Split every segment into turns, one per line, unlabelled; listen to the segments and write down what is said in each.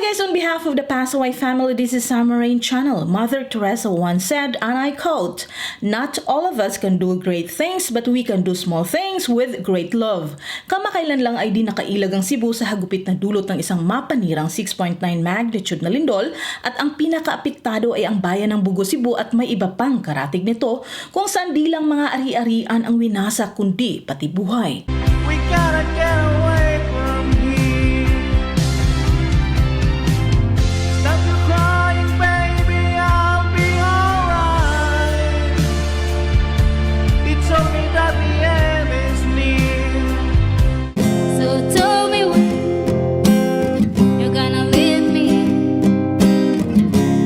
guys, on behalf of the Pasaway family, this is Summer Rain Channel. Mother Teresa once said, and I quote, "Not all of us can do great things, but we can do small things with great love." Kamakailan lang ay di nakailag ang Cebu sa hagupit na dulot ng isang mapanirang 6.9 magnitude na lindol at ang pinakaapektado ay ang bayan ng Bugo, Cebu at may iba pang karatig nito kung saan di lang mga ari-arian ang winasak kundi pati buhay.
We gotta get away from here. Stop your crying, baby, I'll be alright. It's okay that the end is near.
So tell me when you're gonna leave me.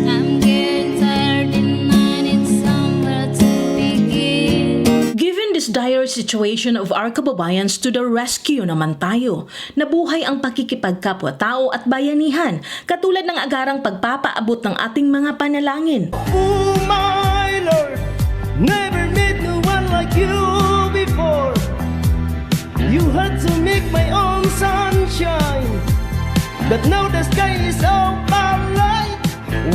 I'm getting tired and I need somewhere to begin.
Given this dire situation of our kababayans, to the rescue naman tayo. Nabuhay ang pakikipagkapwa-tao at bayanihan, katulad ng agarang pagpapaabot ng ating mga panalangin.
Oh my Lord, never met no one like you before. You had to make my own sunshine, but now the sky is all bright.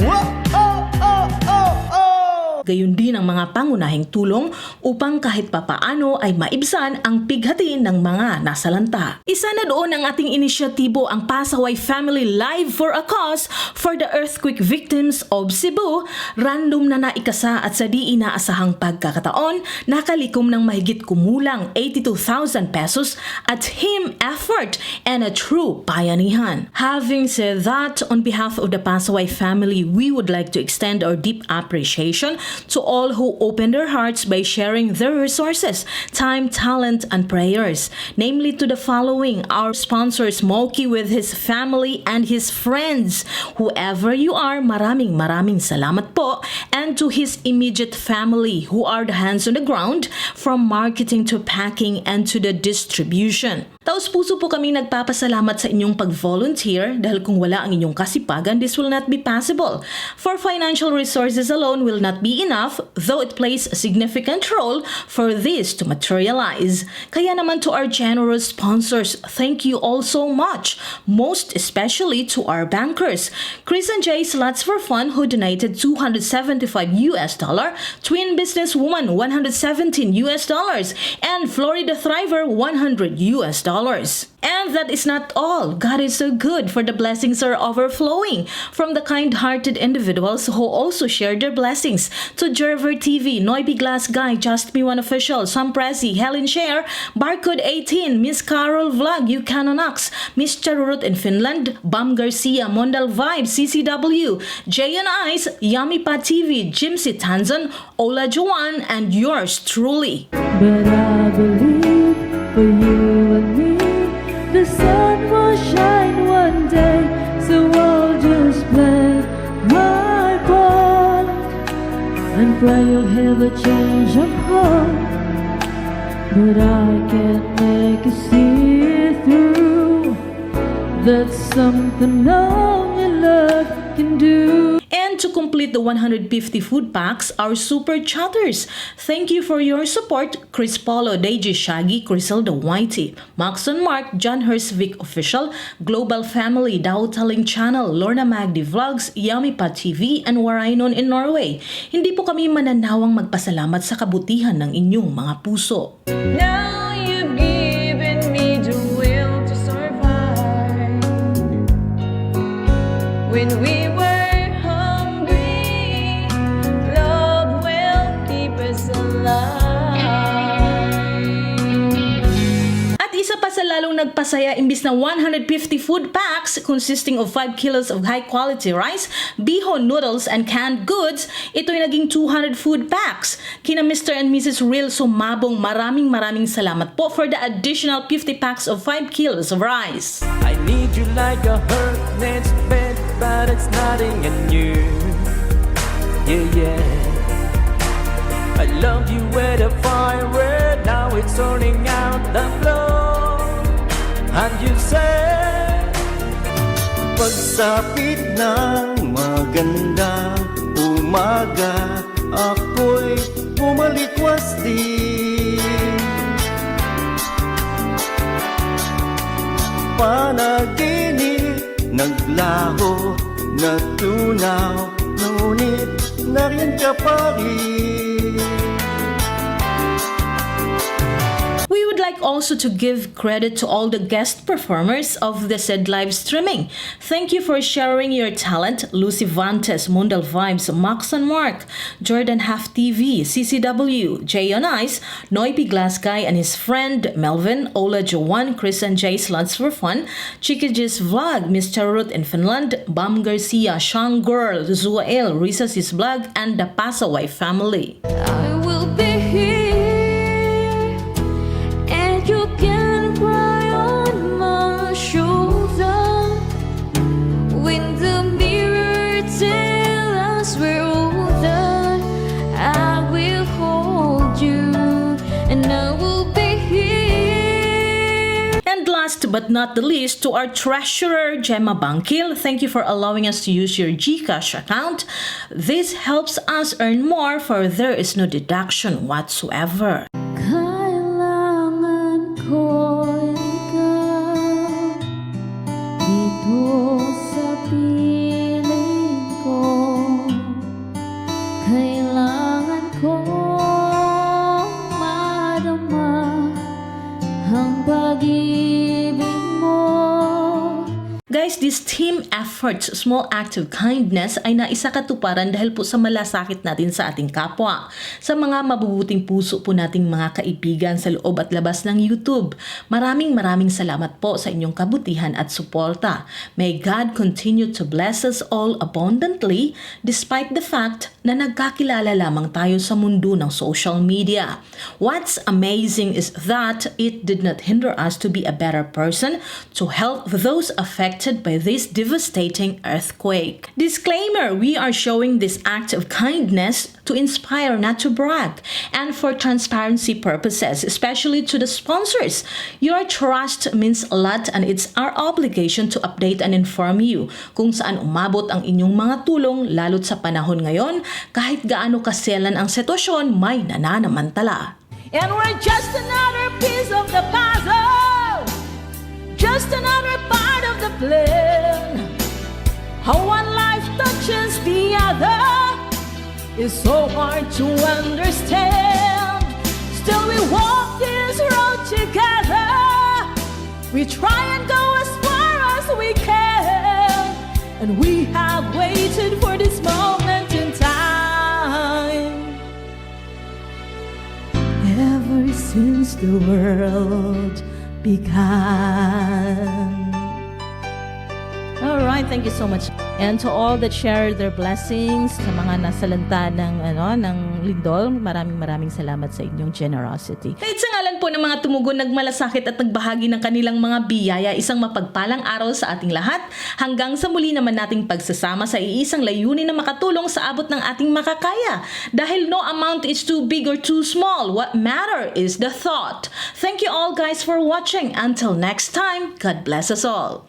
Whoa, oh, oh, oh, oh.
Gayon din ang mga pangunahing tulong upang kahit papaano ay maibsan ang pighati ng mga nasalanta. Isa na doon ang ating inisyatibo, ang Pasaway Family Live for a Cause for the Earthquake Victims of Cebu. Random na naikasa at sa di inaasahang pagkakataon, nakalikom ng mahigit kumulang 82,000 pesos at team effort and a true bayanihan. Having said that, on behalf of the Pasaway family, we would like to extend our deep appreciation to all who opened their hearts by sharing their resources, time, talent, and prayers. Namely to the following: our sponsor Smokey with his family and his friends. Whoever you are, maraming salamat po. And to his immediate family who are the hands on the ground from marketing to packing and to the distribution. Taos puso po kaming nagpapasalamat sa inyong pag-volunteer dahil kung wala ang inyong kasipagan, this will not be possible. For financial resources alone will not be enough, though it plays a significant role for this to materialize. Kaya naman to our generous sponsors, thank you all so much. Most especially to our bankers. Chris and Jay Slots for Fun who donated $275, Twin Businesswoman $117, and Florida Thriver $100. And that is not all. God is so good, for the blessings are overflowing from the kind-hearted individuals who also shared their blessings to Jerver TV, Noiby Glass Guy, Just Me One Official, Sam Prezi, Helen Share, Barcode 18, Miss Carol Vlog, Ucanonox, Miss Charurut in Finland, Bam Garcia, Mondal Vibe, CCW, Jay and Ice, Yummy Pa TV, Jimsy Tanzan, Ola Juan, and yours truly.
But I believe for you and me, the sun will shine one day, so I'll just play my part and pray you'll have a change of heart. But I can't make you see it through. That's something only love can do.
And to complete the 150 food packs, our super chatters. Thank you for your support: Chris Paulo, Deji Shaggy, Criselda Whitey, Maxon Mark, John Hurst Vic Official, Global Family, Dautaling Channel, Lorna Magdi Vlogs, Yummy Pa TV, and Warainon in Norway. Hindi po kami mananawang magpasalamat sa kabutihan ng inyong mga puso.
Now you've given me the will to survive. When we were hungry, love will keep us alive.
At isa pa sa lalong nagpasaya, imbis na 150 food packs consisting of 5 kilos of high-quality rice, bihon noodles, and canned goods, ito'y naging 200 food packs. Kina Mr. and Mrs. Real Sumabong, maraming salamat po for the additional 50 packs of 5 kilos of rice.
I need you like a hurt needs bed, but it's nothing new. Yeah, yeah. I love you with a fire red, now it's turning out the flow. And you say, pagsapit ng magandang umaga, ako'y bumalikwas din. Panaginip naglaho, natunaw, ngunit nariyan ka pa rin.
We would like also to give credit to all the guest performers of the said live streaming. Thank you for sharing your talent, Lucy Vantes, Mundal Vibes, Max and Mark, Jordan Half TV, CCW, Jay on Ice, Noipi Glassguy and his friend Melvin, Ola Jowan, Chris and Jay Sluts for Fun, Chikijis Vlog, Mr. Ruth in Finland, Bam Garcia, Shang Girl, Zuael, Risa's Vlog, and the Pasaway family.
I will be here, and you can cry on my shoulder when the mirror tells us we're older. I will hold you, and I will be here.
And last but not the least, to our treasurer, Gemma Bangkil, thank you for allowing us to use your GCash account. This helps us earn more, for there is no deduction whatsoever.
Kailangan ko ikaw dito sa piling ko. Kailangan ko madama ang pag-ibig mo.
Guys, this team efforts, small act of kindness ay naisakatuparan dahil po sa malasakit natin sa ating kapwa. Sa mga mabubuting puso po nating mga kaibigan sa loob at labas ng YouTube. Maraming salamat po sa inyong kabutihan at suporta. May God continue to bless us all abundantly despite the fact na nagkakilala lamang tayo sa mundo ng social media. What's amazing is that it did not hinder us to be a better person, to help those affected by this devastating earthquake. Disclaimer, we are showing this act of kindness to inspire, not to brag, and for transparency purposes, especially to the sponsors. Your trust means a lot and it's our obligation to update and inform you kung saan umabot ang inyong mga tulong, lalo't sa panahon ngayon, kahit gaano kaselan ang sitwasyon, may nananamantala.
And we're just another piece of the puzzle, just another part of the plan. How one life touches the other is so hard to understand. Still we walk this road together. We try and go as far as we can, and we have waited for this moment in time.
Ever since the world began.
Alright, thank you so much. And to all that shared their blessings, sa mga nasalanta ng lindol, maraming salamat sa inyong generosity. Kahit sa ngalan po ng mga tumugon, nagmalasakit at nagbahagi ng kanilang mga biyaya, isang mapagpalang araw sa ating lahat. Hanggang sa muli naman nating pagsasama sa iisang layunin na makatulong sa abot ng ating makakaya. Dahil no amount is too big or too small. What matter is the thought. Thank you all guys for watching. Until next time, God bless us all.